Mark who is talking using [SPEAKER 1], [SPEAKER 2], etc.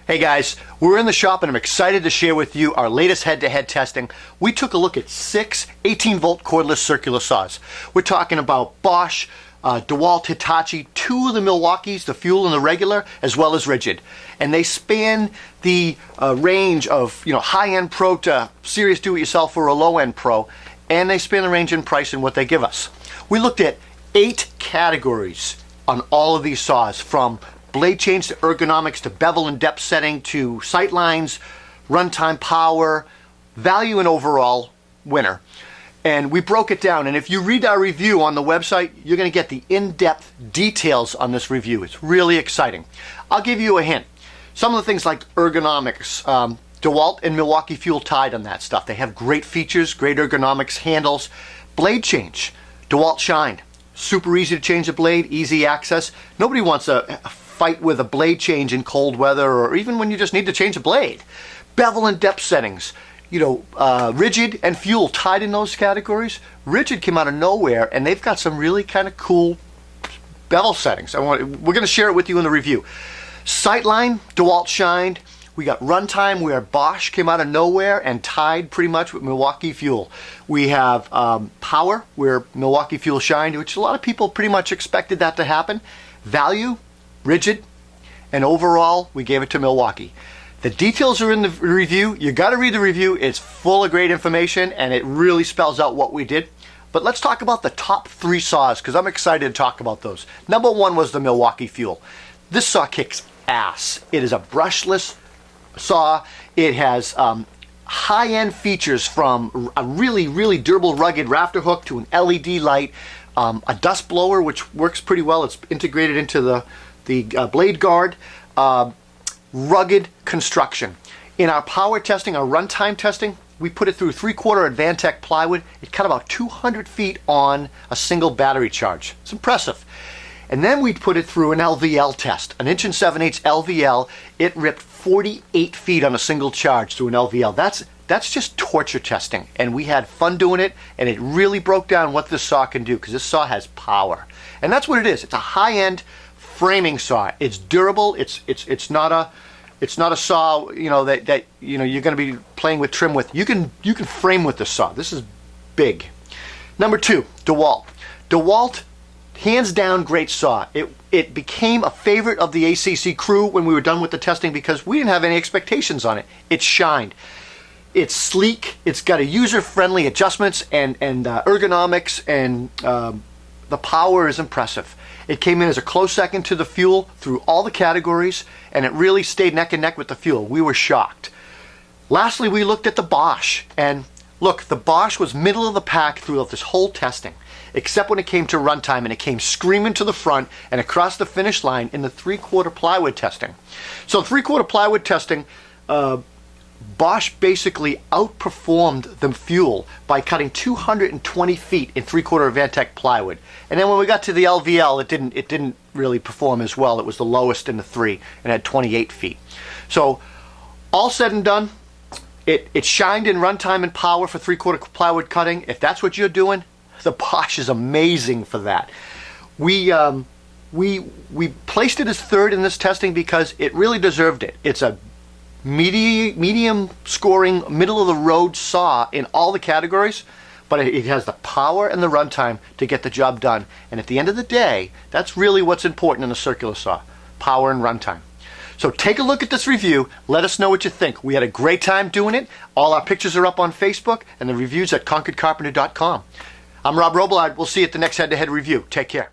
[SPEAKER 1] Hey guys, we're in the shop and I'm excited to share with you our latest head-to-head testing. We took a look at 6 18-volt cordless circular saws. We're talking about Bosch, Dewalt, Hitachi, 2 of the Milwaukees, the fuel and the regular, as well as RIDGID. And they span the range of high-end pro to serious do-it-yourself or a low-end pro, and they span the range in price and what they give us. We looked at 8 categories on all of these saws, from blade change to ergonomics to bevel and depth setting to sight lines, runtime power, value, and overall winner. And we broke it down, and if you read our review on the website, you're going to get the in-depth details on this review. It's really exciting. I'll give you a hint. Some of the things like ergonomics, Dewalt and Milwaukee fuel tied on that stuff. They have great features, great ergonomics, handles. Blade change, Dewalt shined. Super easy to change the blade, easy access. Nobody wants a fight with a blade change in cold weather, or even when you just need to change a blade. Bevel and depth settings, RIDGID and fuel tied in those categories. RIDGID came out of nowhere, and they've got some really kind of cool bevel settings. We're going to share it with you in the review. Sightline, Dewalt shined. We got runtime, where Bosch came out of nowhere and tied pretty much with Milwaukee fuel. We have power, where Milwaukee fuel shined, which a lot of people pretty much expected that to happen. Value, RIDGID, and overall, we gave it to Milwaukee. The details are in the review. You got to read the review. It's full of great information, and it really spells out what we did. But let's talk about the top 3 saws, because I'm excited to talk about those. Number 1 was the Milwaukee fuel. This saw kicks ass. It is a brushless saw. It has high-end features, from a really, really durable, rugged Rafter Hook to an LED light, a dust blower, which works pretty well. It's integrated into the blade guard. Rugged construction. In our power testing, our runtime testing, we put it through 3/4 Advantech plywood. It cut about 200 feet on a single battery charge. It's impressive. And then we put it through an LVL test, an 1 7/8 LVL. It ripped 48 feet on a single charge through an LVL. That's just torture testing, and we had fun doing it, and it really broke down what this saw can do, because this saw has power. And that's what it is. It's a high-end framing saw. It's durable. It's not a saw that you're going to be playing with trim with. You can frame with this saw. This is big. Number 2, Dewalt. Dewalt, hands down, great saw. It became a favorite of the ACC crew when we were done with the testing, because we didn't have any expectations on it. It shined. It's sleek. It's got a user-friendly adjustments and ergonomics, and the power is impressive. It came in as a close second to the fuel through all the categories, and it really stayed neck and neck with the fuel. We were shocked. Lastly, we looked at the Bosch, and look, the Bosch was middle of the pack throughout this whole testing, except when it came to runtime, and it came screaming to the front and across the finish line in the 3/4 plywood testing. So 3/4 plywood testing, Bosch basically outperformed the fuel by cutting 220 feet in 3/4 Advantech plywood. And then when we got to the LVL, it didn't really perform as well. It was the lowest in the 3 and had 28 feet. So all said and done, it shined in runtime and power for 3/4 plywood cutting. If that's what you're doing, the Bosch is amazing for that. We placed it as 3rd in this testing because it really deserved it. It's a medium scoring, middle of the road saw in all the categories, but it has the power and the runtime to get the job done. And at the end of the day, that's really what's important in a circular saw: power and runtime. So take a look at this review. Let us know what you think. We had a great time doing it. All our pictures are up on Facebook, and the reviews at ConcordCarpenter.com. I'm Robillard. We'll see you at the next head-to-head review. Take care.